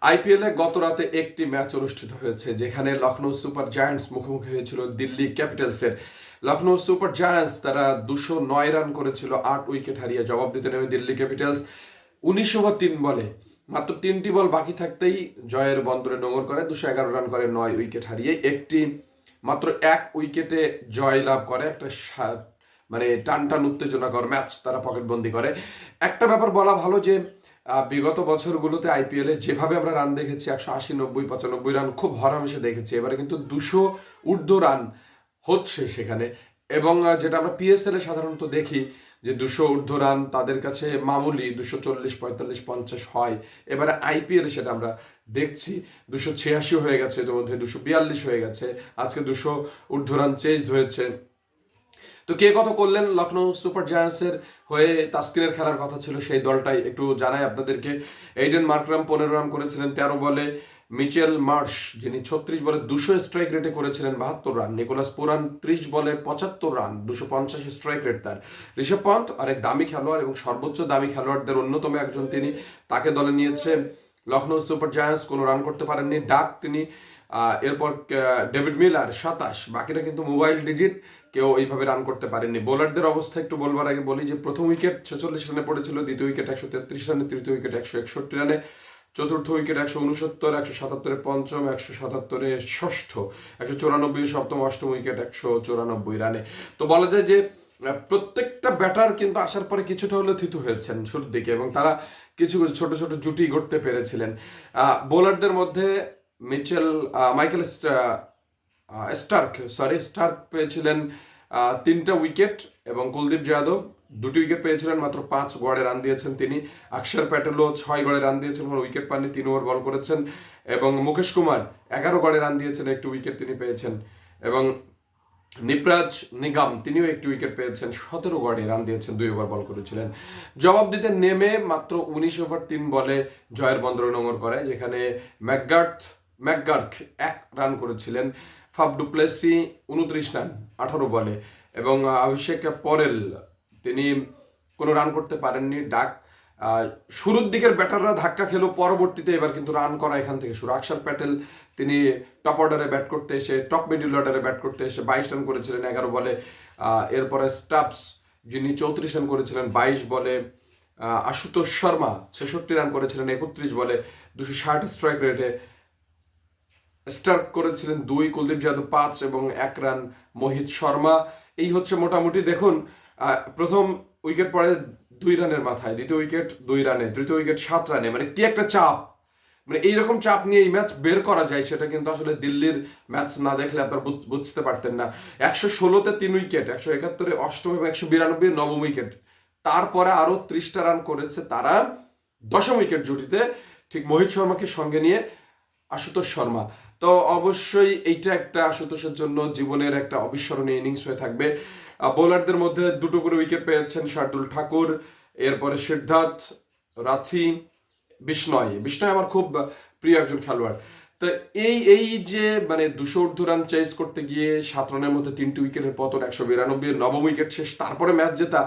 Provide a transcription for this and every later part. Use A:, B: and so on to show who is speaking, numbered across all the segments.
A: আইপিএলে গত রাতে একটি ম্যাচ অনুষ্ঠিত হয়েছে যেখানে লখনৌ সুপার জায়ান্টস মুখোমুখি হয়েছিল দিল্লি ক্যাপিটালসের। লখনৌ সুপার জায়ান্টস তারা 209 রান করেছিল 8 উইকেট হারিয়ে। জবাব দিতে নেমে দিল্লি ক্যাপিটালস 19 ওভার 3 বলে মাত্র 3টি বল বাকি থাকতেই জয়ের বন্দরে নোঙর করে 211 রান করে 9 উইকেট হারিয়ে মাত্র 1 উইকেটে জয় লাভ করে। একটা মানে টান টান উত্তেজনাকর ম্যাচ তারা পকেটবন্দি করে। একটা ব্যাপার বলা ভালো যে বিগত বছরগুলোতে আইপিএলে যেভাবে আমরা রান দেখেছি 180, 90, 95 রান খুব হরহামেশা দেখেছি। এবারে কিন্তু 200 ঊর্ধ্ব রান হচ্ছে সেখানে। এবং যেটা আমরা পিএসএল এ সাধারণত দেখি যে 200 ঊর্ধ্ব রান তাদের কাছে মামুলি, 240, 45, 50 হয়। এবারে আইপিএল সেটা আমরা দেখছি 286 হয়ে গেছে, এর মধ্যে 242 হয়ে গেছে, আজকে 200 ঊর্ধ্ব রান চেজ হয়েছে। তো কে কত করলেন লখনৌ সুপার জায়ান্টসের হয়ে? তাসকিনের খেলার কথা ছিল সেই দলটাই একটু জানাই আপনাদেরকে। এইডেন মার্করাম 15 রান করেছিলেন 13 বলে। মিচেল মার্শ যিনি 36 বলে 200 স্ট্রাইক রেটে করেছিলেন 72 রান। নিকোলাস পুরান 30 বলে 75 রান, 250 স্ট্রাইক রেট তার। ঋষভ পন্থ অনেক দামি খেলোয়াড় এবং সর্বোচ্চ দামি খেলোয়াড়দের অন্যতম একজন তিনি। তাকে দলে নিয়েছে লখনৌ সুপার জায়ান্টস। কোনো রান করতে পারেননি। ডাক তিনি। এরপর ডেভিড মিলার 27, বাকিরা কিন্তু মোবাইল ডিজিট, কেউ এইভাবে রান করতে পারেননি। বোলারদের অবস্থা একটু বলবার আগে বলি যে প্রথম উইকেট 46 রানে পড়েছিল, দ্বিতীয় উইকেট 133 রানে, তৃতীয় উইকেট 161 রানে, চতুর্থ উইকেট 169, 177-এ পঞ্চম, 177-এ ষষ্ঠ, 194 সপ্তম, অষ্টম উইকেট 194 রানে। তো বলা যায় যে প্রত্যেকটা ব্যাটার কিন্তু আসার পরে কিছুটা হলেও থিতু হয়েছেন শুরুর দিকে এবং তারা কিছু ছোট ছোট জুটি গড়তে পেরেছিলেন। বোলারদের মধ্যে মাইকেল স্টার্ক পেয়েছিলেন 3টা উইকেট এবং কুলদীপ যাদব 2টি উইকেট পেয়েছিলেন, মাত্র 5 গড়ে রান দিয়েছেন তিনি। অক্ষর প্যাটেলও 6 গড়ে রান দিয়েছেন, কোনো উইকেট পাননি, 3 ওভার বল করেছেন। এবং মুকেশ কুমার 11 গড়ে রান দিয়েছেন, 1টি উইকেট তিনি পেয়েছেন। এবং নিপরাজ নিগম তিনিও 1টি উইকেট পেয়েছেন, 17 গড়ে রান দিয়েছেন, 2 ওভার বল করেছিলেন। জবাব দিতে নেমে মাত্র 19 ওভার 3 বলে জয়ের বন্দরে নোঙর করে, যেখানে ম্যাকগার্থ 1 রান করেছিলেন। ফাফ ডু প্লেসি 29 রান 18 বলে এবং অভিষেক পরেল তিনি কোনো রান করতে পারেননি। ডাক শুরুর দিকের ব্যাটাররা ধাক্কা খেলো, পরবর্তীতে এবার কিন্তু রান করা এখান থেকে শুরু। অক্ষর প্যাটেল তিনি টপ অর্ডারে ব্যাট করতে এসে, টপ মিডল অর্ডারে ব্যাট করতে এসে 22 রান করেছিলেন 11 বলে। এরপরে স্টাপস যিনি 34 রান করেছিলেন 22 বলে। আশুতোষ শর্মা 66 রান করেছিলেন 31 বলে, 260 স্ট্রাইক রেটে। স্টার্ক করেছিলেন 2, কুলদীপ যাদব 5 এবং 1 রান মোহিত শর্মা। এই হচ্ছে মোটামুটি। দেখুন প্রথম উইকেট পড়ে 2 রানের মাথায়, দ্বিতীয় উইকেট 2 রানে, তৃতীয় উইকেট 7 রানে। মানে কি একটা চাপ! মানে এইরকম চাপ নিয়ে এই ম্যাচ বের করা যায় সেটা কিন্তু আসলে দিল্লির ম্যাচ না দেখলে আপনার বুঝতে পারতেন না। 116-তে 3 উইকেট, 171-এ অষ্টম এবং 192 নবম উইকেট। তারপরে আরো 30টা রান করেছে তারা 10ম উইকেট জুটিতে, ঠিক মোহিত শর্মাকে সঙ্গে নিয়ে আশুতোষ শর্মা। তো অবশ্যই এইটা একটা আশুতোষের জন্য জীবনের একটা অবিস্মরণীয় ইনিংস হয়ে থাকবে। বোলারদের মধ্যে 2টো করে উইকেট পেয়েছেন শার্দুল ঠাকুর, এরপরে সিদ্ধার্থ, রাথি, বিষ্ণয় আমার খুব প্রিয় একজন খেলোয়াড়। তো এই যে মানে 200 ঊর্ধ্ব রান চেস করতে গিয়ে 7 রানের মধ্যে 3টি উইকেটের পতন, 192, নবম উইকেট শেষ, তারপরে ম্যাচ জেতা,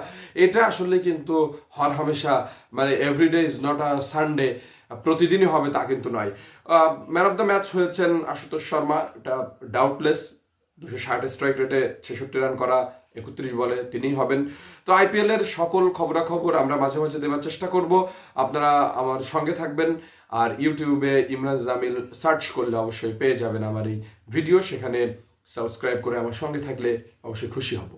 A: এটা আসলে কিন্তু হরহামেশা মানে every day is not a Sunday, প্রতিদিনই হবে তা কিন্তু নয়। ম্যান অফ দ্য ম্যাচ হয়েছেন আশুতোষ শর্মা, এটা ডাউটলেস। 260 স্ট্রাইক রেটে 66 রান করা 31 বলে তিনিই হবেন। তো আইপিএল এর সকল খবরাখবর আমরা মাঝে মাঝে দেওয়ার চেষ্টা করব, আপনারা আমার সঙ্গে থাকবেন। আর ইউটিউবে ইমরান জামিল সার্চ করলে অবশ্যই পেয়ে যাবেন আমার এই ভিডিও, সেখানে সাবস্ক্রাইব করে আমার সঙ্গে থাকলে অবশ্যই খুশি হব।